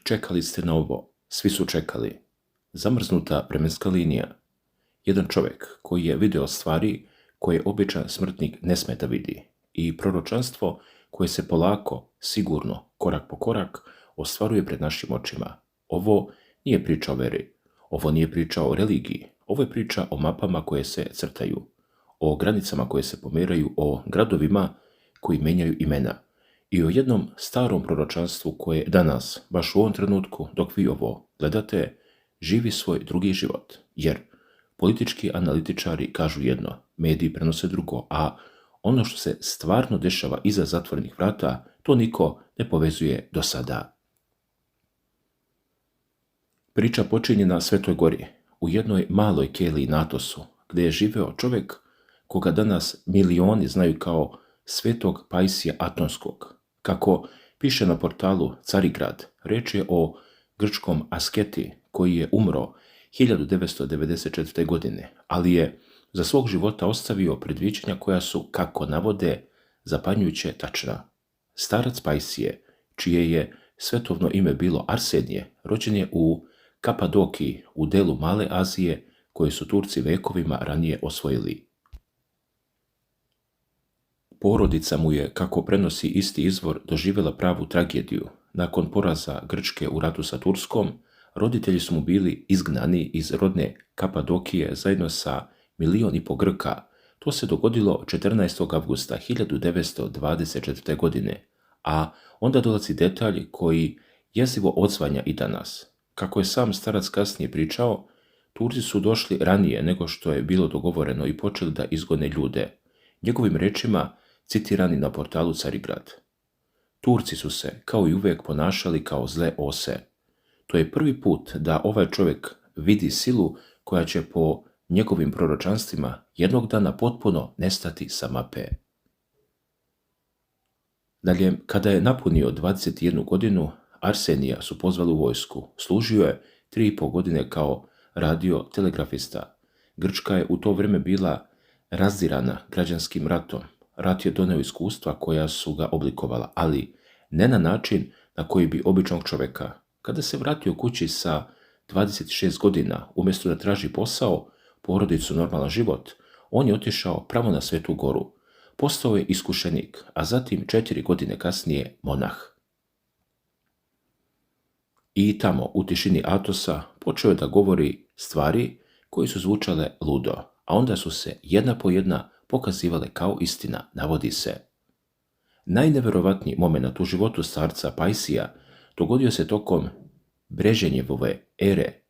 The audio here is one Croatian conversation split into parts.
Čekali ste na ovo, svi su čekali. Zamrznuta vremenska linija. Jedan čovjek koji je video stvari koje običan smrtnik ne sme da vidi i proročanstvo koje se polako, sigurno, korak po korak, ostvaruje pred našim očima. Ovo nije priča o veri, ovo nije priča o religiji, ovo je priča o mapama koje se crtaju, o granicama koje se pomeraju, o gradovima koji menjaju imena i o jednom starom proročanstvu koje danas, baš u ovom trenutku, dok vi ovo gledate, živi svoj drugi život, jer politički analitičari kažu jedno, mediji prenose drugo, a ono što se stvarno dešava iza zatvorenih vrata, to niko ne povezuje do sada. Priča počinje na Svetoj gori, u jednoj maloj keliji na Atosu, gdje je živeo čovjek koga danas milioni znaju kao Svetog Pajsija Atonskog. Kako piše na portalu Carigrad, reč je o grčkom asketi koji je umro 1994. godine, ali je za svog života ostavio predviđanja koja su, kako navode, zapanjujuće tačna. Starac Pajsije, čije je svetovno ime bilo Arsenije, rođen je u Kapadokiji, u delu Male Azije, koje su Turci vekovima ranije osvojili. Porodica mu je, kako prenosi isti izvor, doživjela pravu tragediju. Nakon poraza Grčke u ratu sa Turskom, roditelji su mu bili izgnani iz rodne Kapadokije zajedno sa 1,5 milijuna Grka. To se dogodilo 14. avgusta 1924. godine, a onda dolazi detalj koji jezivo odzvanja i danas. Kako je sam starac kasnije pričao, Turci su došli ranije nego što je bilo dogovoreno i počeli da izgone ljude. Njegovim rečima, citirani na portalu Carigrad. Turci su se, kao i uvijek, ponašali kao zle ose. To je prvi put da ovaj čovjek vidi silu koja će po njegovim proročanstvima jednog dana potpuno nestati sa mape. Dalje, kada je napunio 21 godinu, Arsenija su pozvali u vojsku. Služio je 3,5 godine kao radio-telegrafista. Grčka je u to vrijeme bila razdirana građanskim ratom. Rat je doneo iskustva koja su ga oblikovala, ali ne na način na koji bi običnog čovjeka. Kada se vratio kući sa 26 godina, umjesto da traži posao, porodicu, normalan život, on je otišao pravo na Svetu goru. Postao je iskušenik, a zatim 4 godine kasnije monah. I tamo, u tišini Atosa, počeo je da govori stvari koje su zvučale ludo, a onda su se jedna po jedna pokazivale kao istina, navodi se. Najneverovatniji moment u životu starca Pajsija dogodio se tokom Brežnjevove ere,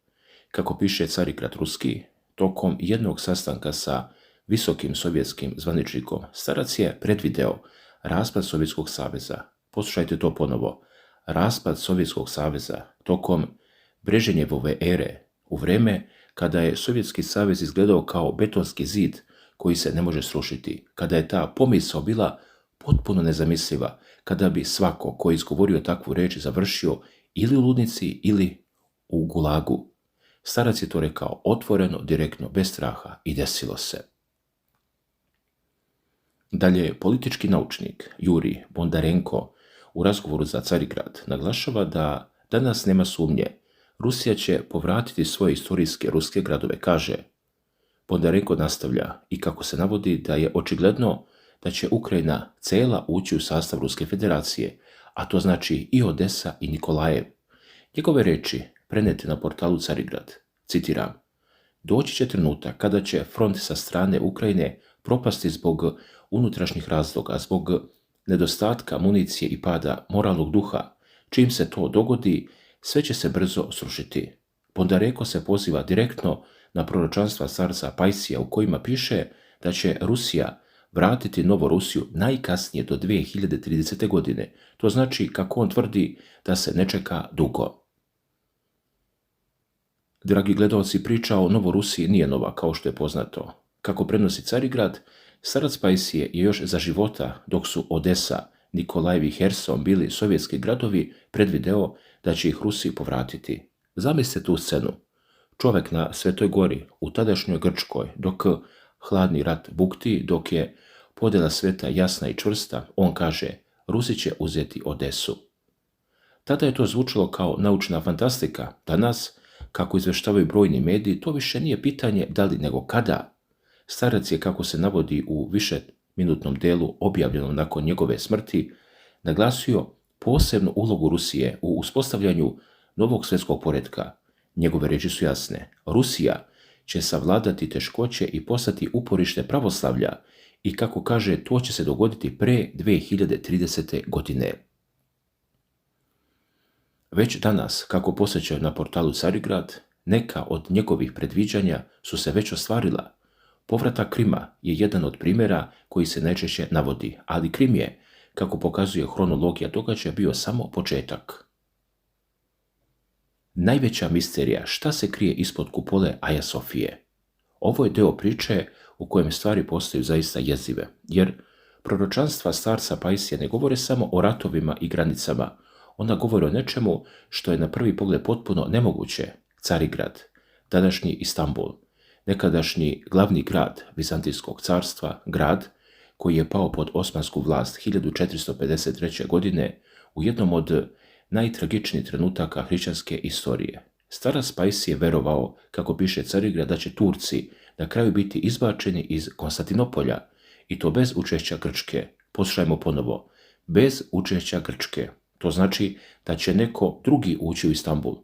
kako piše Carigrad ruski, tokom jednog sastanka sa visokim sovjetskim zvaničnikom. Starac je predvideo raspad Sovjetskog saveza. Poslušajte to ponovo. Raspad Sovjetskog saveza tokom Brežnjevove ere, u vrijeme kada je Sovjetski savez izgledao kao betonski zid koji se ne može srušiti, kada je ta pomisao bila potpuno nezamisliva, kada bi svako ko je izgovorio takvu reč završio ili u ludnici ili u gulagu. Starac je to rekao otvoreno, direktno, bez straha i desilo se. Dalje, politički naučnik Juri Bondarenko u razgovoru za Carigrad naglašava da danas nema sumnje, Rusija će povratiti svoje istorijske ruske gradove, kaže. Bondarenko nastavlja i kako se navodi da je očigledno da će Ukrajina cela ući u sastav Ruske federacije, a to znači i Odesa i Nikolajev. Njegove reči prenete na portalu Carigrad, citiram, doći će trenutak kada će front sa strane Ukrajine propasti zbog unutrašnjih razloga, zbog nedostatka municije i pada moralnog duha. Čim se to dogodi, sve će se brzo srušiti. Bondarenko se poziva direktno na proročanstva starca Pajsija u kojima piše da će Rusija vratiti Novorusiju najkasnije do 2030. godine. To znači, kako on tvrdi, da se ne čeka dugo. Dragi gledalci, priča o Novorusiji nije nova, kao što je poznato. Kako prenosi Carigrad, starac Pajsije je još za života, dok su Odesa, Nikolajev i Herson bili sovjetski gradovi, predvideo da će ih Rusi povratiti. Zamislite tu scenu. Čovjek na Svetoj gori, u tadašnjoj Grčkoj, dok hladni rat bukti, dok je podjela sveta jasna i čvrsta, on kaže, Rusi će uzeti Odesu. Tada je to zvučalo kao naučna fantastika. Danas, kako izveštavaju brojni mediji, to više nije pitanje da li nego kada. Starac je, kako se navodi u višeminutnom delu objavljenom nakon njegove smrti, naglasio posebnu ulogu Rusije u uspostavljanju novog svjetskog poretka. Njegove riječi su jasne. Rusija će savladati teškoće i postati uporište pravoslavlja i, kako kaže, to će se dogoditi pre 2030. godine. Već danas, kako posjećaju na portalu Carigrad, neka od njegovih predviđanja su se već ostvarila. Povratak Krima je jedan od primjera koji se najčešće navodi, ali Krim je, kako pokazuje hronologija događaja, bio samo početak. Najveća misterija šta se krije ispod kupole Aja Sofije. Ovo je deo priče u kojem stvari postaju zaista jezive, jer proročanstva starca Pajsija ne govore samo o ratovima i granicama, ona govori o nečemu što je na prvi pogled potpuno nemoguće. Carigrad, današnji Istanbul, nekadašnji glavni grad Vizantijskog carstva, grad koji je pao pod osmansku vlast 1453. godine u jednom od najtragičnijih trenutaka hrišćanske istorije. Starac Pajsije je verovao, kako piše Carigrad, da će Turci na kraju biti izbačeni iz Konstantinopolja, i to bez učešća Grčke. Poslušajmo ponovo, bez učešća Grčke. To znači da će neko drugi ući u Istanbul,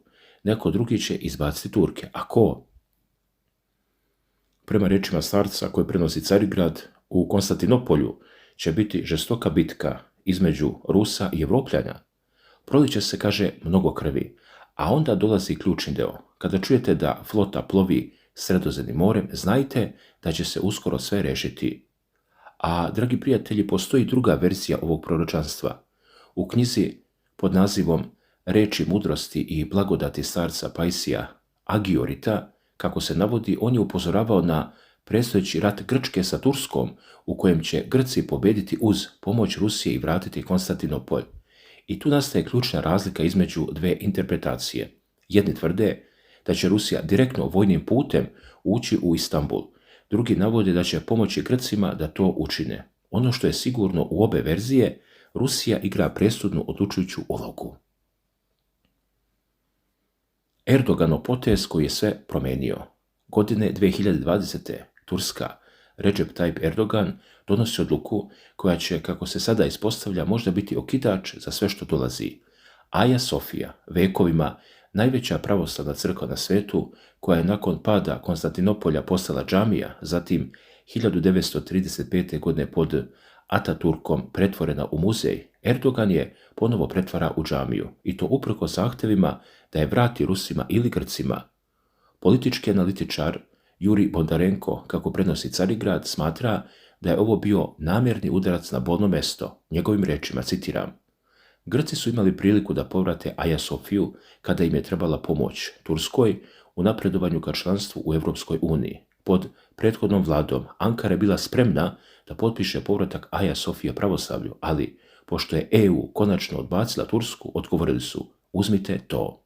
neko drugi će izbaciti Turke. A ko? Prema rečima starca koji prenosi Carigrad, u Konstantinopolju će biti žestoka bitka između Rusa i Evropljana. Proliće se, kaže, mnogo krvi, a onda dolazi ključni deo. Kada čujete da flota plovi Sredozemnim morem, znajte da će se uskoro sve rešiti. A, dragi prijatelji, postoji druga verzija ovog proročanstva. U knjizi pod nazivom Reči mudrosti i blagodati starca Pajsija, Agiorita, kako se navodi, on je upozoravao na predstojeći rat Grčke sa Turskom, u kojem će Grci pobediti uz pomoć Rusije i vratiti Konstantinopolj. I tu nastaje ključna razlika između dve interpretacije. Jedni tvrde da će Rusija direktno vojnim putem ući u Istanbul, drugi navode da će pomoći Grcima da to učine. Ono što je sigurno u obe verzije, Rusija igra presudnu odlučujuću ulogu. Erdoganov potez koji je sve promenio. Godine 2020. Turska, Recep Tayyip Erdogan, donosi odluku koja će, kako se sada ispostavlja, možda biti okidač za sve što dolazi. Aja Sofija, vekovima najveća pravoslavna crkva na svetu, koja je nakon pada Konstantinopolja postala džamija, zatim 1935. godine pod Ataturkom pretvorena u muzej, Erdogan je ponovo pretvara u džamiju, i to uprkos zahtevima da je vrati Rusima ili Grcima. Politički analitičar Juri Bondarenko, kako prenosi Carigrad, smatra da je ovo bio namjerni udarac na bolno mesto. Njegovim rečima, citiram: Grci su imali priliku da povrate Aja Sofiju kada im je trebala pomoć Turskoj u napredovanju ka članstvu u Europskoj uniji. Pod prethodnom vladom Ankara je bila spremna da potpiše povratak Aja Sofije pravoslavlju, ali pošto je EU konačno odbacila Tursku, odgovorili su: uzmite to.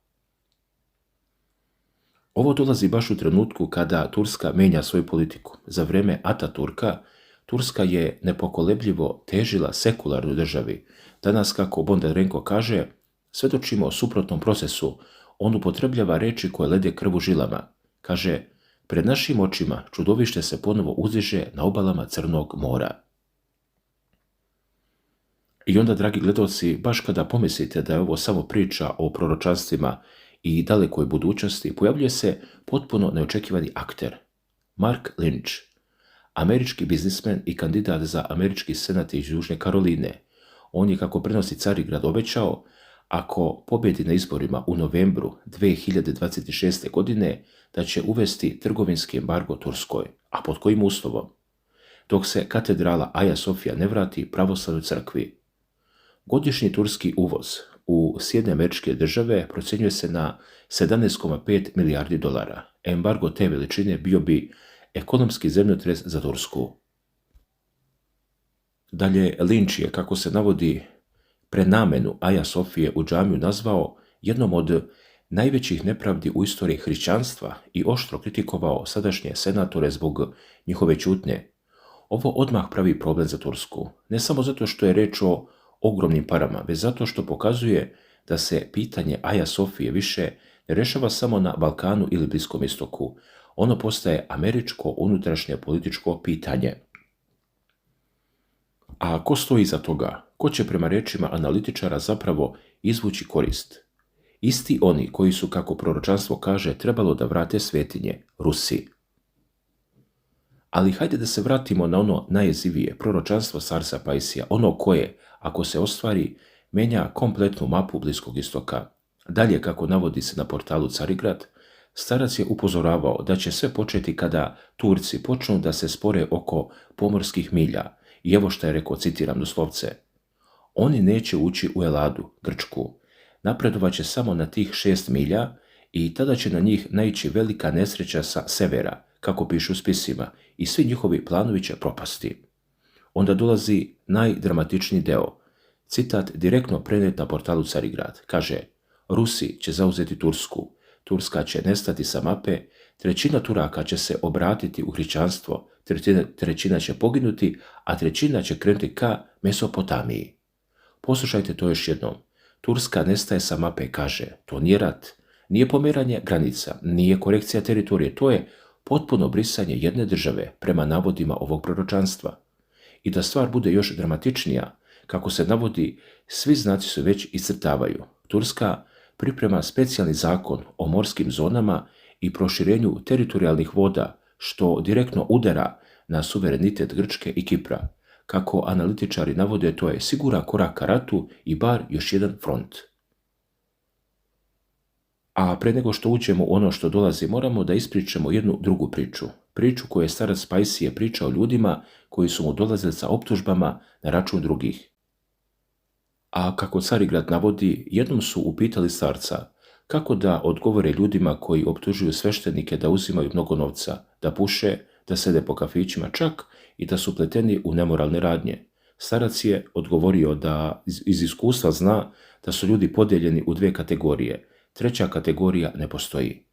Ovo dolazi baš u trenutku kada Turska menja svoju politiku. Za vreme Ataturka Turska je nepokolebljivo težila sekularnoj državi. Danas, kako Bondarenko kaže, svedočimo o suprotnom procesu. On upotrebljava reči koje lede krv u žilama. Kaže: pred našim očima čudovište se ponovo uzdiže na obalama Crnog mora. I onda, dragi gledaoci, baš kada pomislite da je ovo samo priča o proročanstvima i dalekoj budućnosti, pojavljuje se potpuno neočekivani akter. Mark Lynch, američki biznismen i kandidat za američki senat iz Južne Karoline. On je, kako prenosi Carigrad, obećao, ako pobjedi na izborima u novembru 2026. godine, da će uvesti trgovinski embargo Turskoj. A pod kojim uslovom? Dok se katedrala Aja Sofija ne vrati pravoslavnoj crkvi. Godišnji turski uvoz u Sjedinjene Američke Države procjenjuje se na 17,5 milijardi dolara. Embargo te veličine bio bi ekonomski zemljotres za Tursku. Dalje, Lynch je, kako se navodi, prenamenu Aja Sofije u džamiju nazvao jednom od najvećih nepravdi u istoriji hrišćanstva i oštro kritikovao sadašnje senatore zbog njihove ćutnje. Ovo odmah pravi problem za Tursku, ne samo zato što je reč o ogromnim parama, već zato što pokazuje da se pitanje Aja Sofije više ne rešava samo na Balkanu ili Bliskom istoku. Ono postaje američko unutrašnje političko pitanje. A ko stoji iza toga? Ko će prema rečima analitičara zapravo izvući korist? Isti oni koji su, kako proročanstvo kaže, trebalo da vrate svetinje, Rusi. Ali hajde da se vratimo na ono najjezivije, proročanstvo Sarsa Pajsija, ono koje, ako se ostvari, menja kompletnu mapu Bliskog istoka. Dalje, kako navodi se na portalu Carigrad, starac je upozoravao da će sve početi kada Turci počnu da se spore oko pomorskih milja. I evo šta je rekao, citiram doslovce: oni neće ući u Eladu, Grčku, napredovaće samo na tih 6 milja i tada će na njih naići velika nesreća sa severa, kako pišu u spisima, i svi njihovi planovi će propasti. Onda dolazi najdramatičniji deo. Citat direktno prenet na portalu Carigrad. Kaže: Rusi će zauzeti Tursku, Turska će nestati sa mape, trećina Turaka će se obratiti u hrišćanstvo, trećina će poginuti, a trećina će krenuti ka Mesopotamiji. Poslušajte to još jednom. Turska nestaje sa mape, kaže. To nije rat, nije pomeranje granica, nije korekcija teritorije, to je potpuno brisanje jedne države prema navodima ovog proročanstva. I da stvar bude još dramatičnija, kako se navodi, svi znaci se već iscrtavaju. Turska priprema specijalni zakon o morskim zonama i proširenju teritorijalnih voda, što direktno udara na suverenitet Grčke i Kipra. Kako analitičari navode, to je siguran korak ka ratu i bar još jedan front. A pre nego što uđemo u ono što dolazi, moramo da ispričamo jednu drugu priču. Priču koju je starac Pajsije pričao ljudima koji su mu dolazili sa optužbama na račun drugih. A kako Carigrad navodi, jednom su upitali starca kako da odgovore ljudima koji optužuju sveštenike da uzimaju mnogo novca, da puše, da sede po kafićima, čak i da su pleteni u nemoralne radnje. Starac je odgovorio da iz iskustva zna da su ljudi podijeljeni u 2 kategorije. Treća kategorija ne postoji.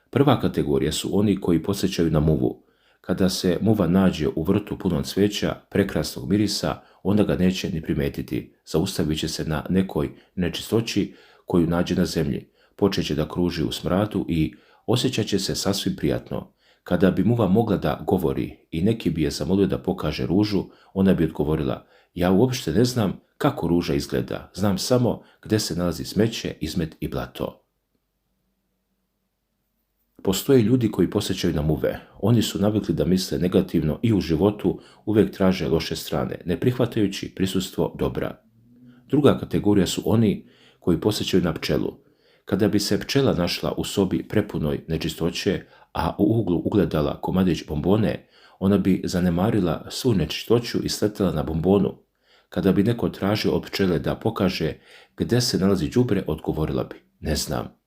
Prva kategorija su oni koji podsjećaju na muvu. Kada se muva nađe u vrtu punom cveća, prekrasnog mirisa, onda ga neće ni primetiti. Zaustavit će se na nekoj nečistoći koju nađe na zemlji. Počeće da kruži u smradu i osjećat će se sasvim prijatno. Kada bi muva mogla da govori i neki bi je zamolio da pokaže ružu, ona bi odgovorila: ja uopšte ne znam kako ruža izgleda, znam samo gde se nalazi smeće, izmet i blato. Postoje ljudi koji posjećaju na muve. Oni su navikli da misle negativno i u životu uvijek traže loše strane, ne prihvatajući prisustvo dobra. Druga kategorija su oni koji posjećaju na pčelu. Kada bi se pčela našla u sobi prepunoj nečistoće, a u uglu ugledala komadić bombone, ona bi zanemarila svu nečistoću i sletela na bombonu. Kada bi neko tražio od pčele da pokaže gde se nalazi đubre, odgovorila bi: ne znam.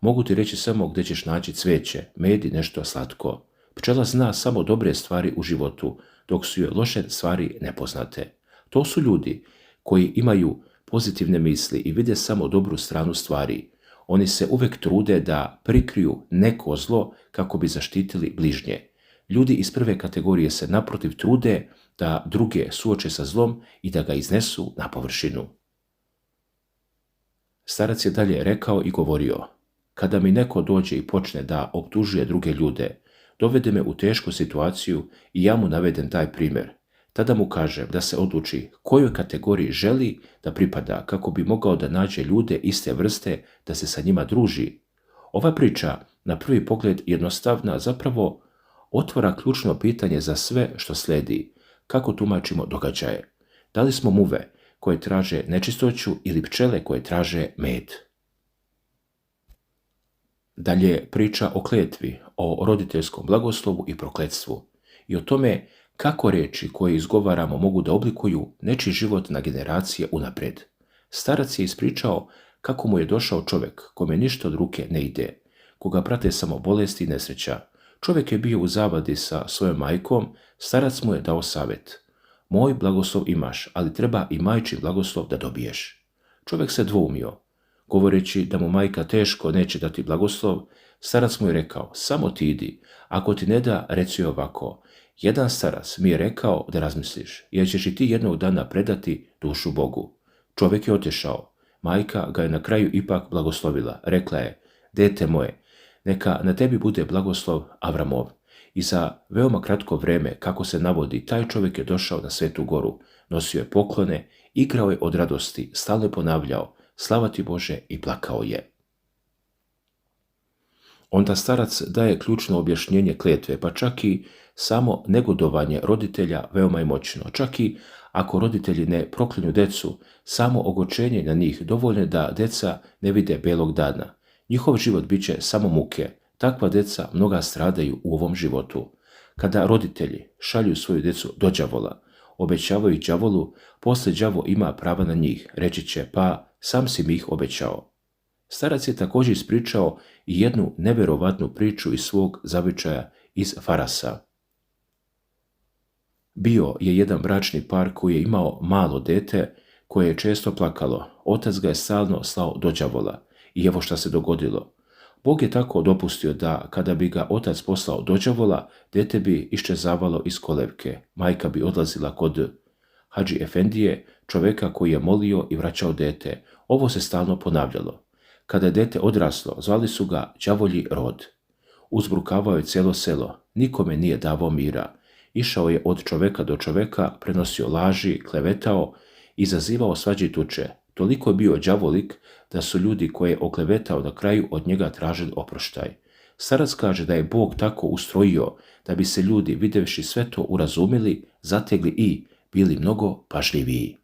Mogu ti reći samo gdje ćeš naći cveće, med i nešto slatko. Pčela zna samo dobre stvari u životu, dok su joj loše stvari nepoznate. To su ljudi koji imaju pozitivne misli i vide samo dobru stranu stvari. Oni se uvek trude da prikriju neko zlo kako bi zaštitili bližnje. Ljudi iz prve kategorije se naprotiv trude da druge suoče sa zlom i da ga iznesu na površinu. Starac je dalje rekao i govorio: kada mi neko dođe i počne da optužuje druge ljude, dovede me u tešku situaciju i ja mu navedem taj primjer. Tada mu kažem da se odluči kojoj kategoriji želi da pripada kako bi mogao da nađe ljude iste vrste da se sa njima druži. Ova priča, na prvi pogled jednostavna, zapravo otvara ključno pitanje za sve što slijedi. Kako tumačimo događaje? Da li smo muve koje traže nečistoću ili pčele koje traže med? Dalje priča o kletvi, o roditeljskom blagoslovu i prokletstvu i o tome kako riječi koje izgovaramo mogu da oblikuju nečiji život na generacije unaprijed. Starac je ispričao kako mu je došao čovjek kome ništa od ruke ne ide, koga prate samo bolesti i nesreća. Čovjek je bio u zavadi sa svojom majkom, starac mu je dao savjet: moj blagoslov imaš, ali treba i majčin blagoslov da dobiješ. Čovjek se dvoumio. Govoreći da mu majka teško neće dati blagoslov, starac mu je rekao: samo ti idi, ako ti ne da, reci ovako: jedan starac mi je rekao da razmisliš, jer ćeš i ti jednog dana predati dušu Bogu. Čovjek je otišao. Majka ga je na kraju ipak blagoslovila. Rekla je: dete moje, neka na tebi bude blagoslov Avramov. I za veoma kratko vreme, kako se navodi, taj čovjek je došao na Svetu Goru, nosio je poklone, igrao je od radosti, stalno je ponavljao: slava ti Bože, i plakao je. Onda starac daje ključno objašnjenje kletve, pa čak i samo negodovanje roditelja veoma je moćno. Čak i ako roditelji ne proklinju decu, samo ogorčenje na njih dovoljno je da deca ne vide belog dana. Njihov život bit će samo muke. Takva deca mnoga stradaju u ovom životu. Kada roditelji šalju svoju decu do đavola, obećavaju đavolu, poslije đavo ima prava na njih. Reći će: pa sam si mi ih obećao. Starac je također ispričao i jednu nevjerovatnu priču iz svog zavičaja iz Farasa. Bio je jedan bračni par koji je imao malo dete koje je često plakalo. Otac ga je stalno slao do đavola. I evo šta se dogodilo. Bog je tako dopustio da kada bi ga otac poslao do đavola, dete bi iščezavalo iz kolevke. Majka bi odlazila kod Hadži Efendije, čovjeka koji je molio i vraćao dete. Ovo se stalno ponavljalo. Kada je dete odraslo, zvali su ga đavolji rod. Uzbrukavao je cijelo selo, nikome nije davao mira. Išao je od čovjeka do čovjeka, prenosio laži, klevetao, izazivao svađe i tuče. Toliko je bio đavolik da su ljudi koje je oklevetao na kraju od njega tražili oproštaj. Starac kaže da je Bog tako ustrojio da bi se ljudi, vidjevši sve to, urazumili, zategli i bili mnogo pažljiviji.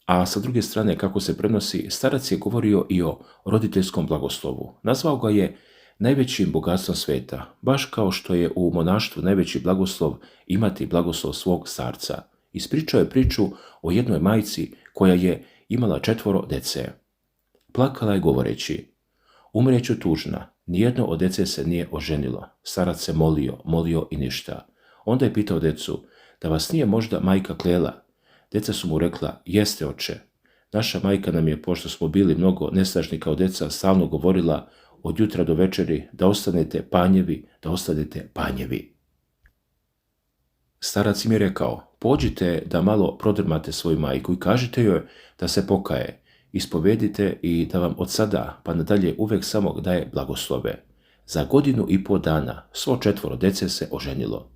A sa druge strane, kako se prenosi, starac je govorio i o roditeljskom blagoslovu. Nazvao ga je najvećim bogatstvom sveta, baš kao što je u monaštvu najveći blagoslov imati blagoslov svog starca. Ispričao je priču o jednoj majci koja je imala 4 dece. Plakala je govoreći: umreću tužna, nijedno od dece se nije oženilo. Starac se molio i ništa. Onda je pitao decu: da vas nije možda majka klela? Deca su mu rekla: jeste, oče. Naša majka nam je, pošto smo bili mnogo nesnažni kao deca, stalno govorila od jutra do večeri: da ostanete panjevi, da ostanete panjevi. Starac im je rekao: pođite da malo prodrmate svoju majku i kažite joj da se pokaje, ispovedite i da vam od sada pa nadalje uvek samo daje blagoslove. Za 1,5 dana svo 4 dece se oženilo.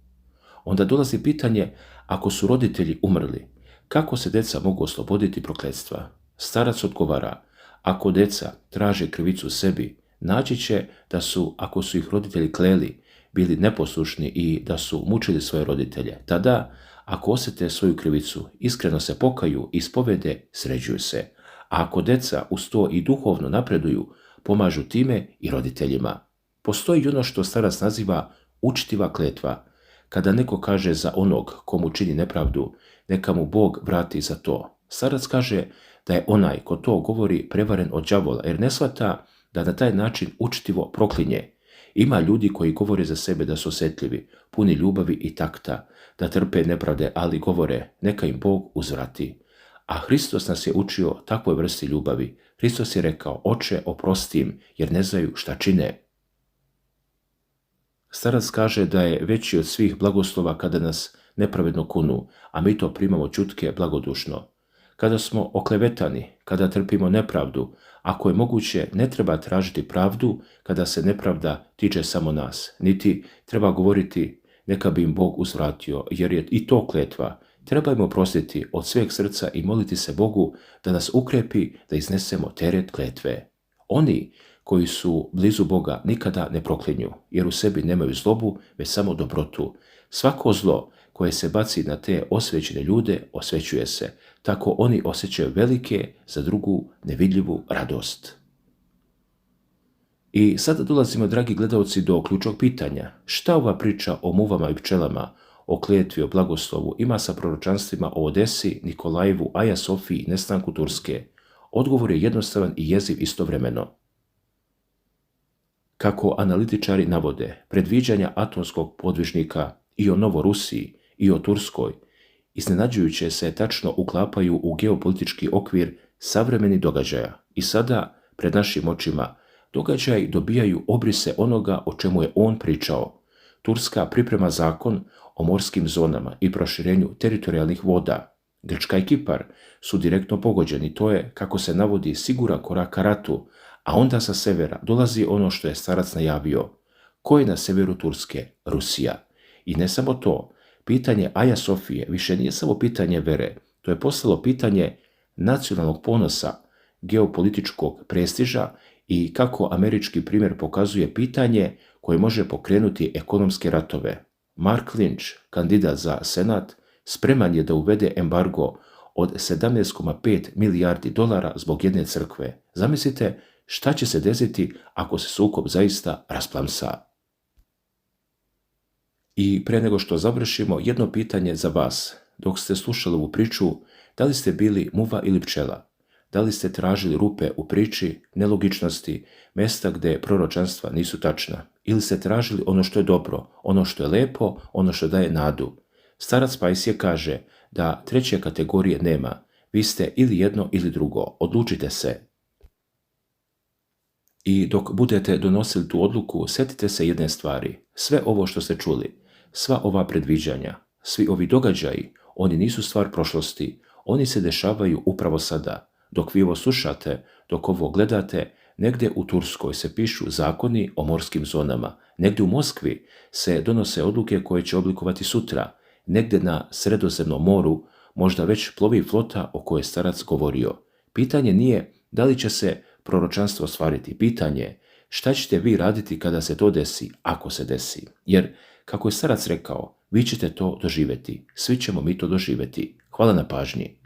Onda dolazi pitanje: ako su roditelji umrli, kako se deca mogu osloboditi prokletstva? Starac odgovara: ako deca traže krivicu sebi, naći će da su, ako su ih roditelji kleli, bili neposlušni i da su mučili svoje roditelje. Tada, ako osjete svoju krivicu, iskreno se pokaju, ispovede, sređuju se. A ako deca uz to i duhovno napreduju, pomažu time i roditeljima. Postoji ono što starac naziva učtiva kletva. Kada neko kaže za onog komu čini nepravdu, neka mu Bog vrati za to. Starac kaže da je onaj ko to govori prevaren od đavola, jer ne shvata da na taj način učtivo proklinje. Ima ljudi koji govore za sebe da su osjetljivi, puni ljubavi i takta, da trpe nepravde, ali govore: neka im Bog uzvrati. A Hristos nas je učio takvoj vrsti ljubavi. Hristos je rekao: oče, oprosti im, jer ne znaju šta čine. Starac kaže da je veći od svih blagoslova kada nas nepravedno kunu, a mi to primamo ćutke blagodušno. Kada smo oklevetani, kada trpimo nepravdu, ako je moguće, ne treba tražiti pravdu kada se nepravda tiče samo nas, niti treba govoriti neka bi im Bog uzvratio, jer je i to kletva. Treba im oprostiti od sveg srca i moliti se Bogu da nas ukrepi da iznesemo teret kletve. Oni koji su blizu Boga nikada ne proklinju, jer u sebi nemaju zlobu, već samo dobrotu. Svako zlo koje se baci na te osvećene ljude, osvećuje se. Tako oni osjećaju velike, za drugu nevidljivu radost. I sada dolazimo, dragi gledalci, do ključnog pitanja. Šta ova priča o muvama i pčelama, o kletvi, o blagoslovu ima sa proročanstvima o Odesi, Nikolajevu, Aja Sofiji i nestanku Turske? Odgovor je jednostavan i jeziv istovremeno. Kako analitičari navode, predviđanja atomskog podvižnika i o Novorusiji i o Turskoj iznenađujuće se tačno uklapaju u geopolitički okvir savremenih događaja. I sada, pred našim očima, događaji dobijaju obrise onoga o čemu je on pričao. Turska priprema zakon o morskim zonama i proširenju teritorijalnih voda. Grčka i Kipar su direktno pogođeni, to je, kako se navodi, siguran korak ka ratu, a onda sa severa dolazi ono što je starac najavio. Ko je na severu Turske? Rusija. I ne samo to, pitanje Aja Sofije više nije samo pitanje vere, to je postalo pitanje nacionalnog ponosa, geopolitičkog prestiža i, kako američki primjer pokazuje, pitanje koje može pokrenuti ekonomske ratove. Mark Lynch, kandidat za Senat, spreman je da uvede embargo od 17,5 milijardi dolara zbog jedne crkve. Zamislite šta će se desiti ako se sukob zaista rasplamsa. I pre nego što završimo, jedno pitanje za vas. Dok ste slušali ovu priču, da li ste bili muva ili pčela? Da li ste tražili rupe u priči, nelogičnosti, mjesta gdje proročanstva nisu tačna? Ili ste tražili ono što je dobro, ono što je lepo, ono što daje nadu? Starac Pajsije kaže da treće kategorije nema. Vi ste ili jedno ili drugo. Odlučite se. I dok budete donosili tu odluku, sjetite se jedne stvari. Sve ovo što ste čuli, sva ova predviđanja, svi ovi događaji, oni nisu stvar prošlosti. Oni se dešavaju upravo sada. Dok vi ovo slušate, dok ovo gledate, negdje u Turskoj se pišu zakoni o morskim zonama. Negdje u Moskvi se donose odluke koje će oblikovati sutra. Negdje na Sredozemnom moru možda već plovi flota o kojoj je starac govorio. Pitanje nije da li će se proročanstvo ostvariti. Pitanje je šta ćete vi raditi kada se to desi, ako se desi. Jer, kako je starac rekao, vi ćete to doživjeti. Svi ćemo mi to doživjeti. Hvala na pažnji.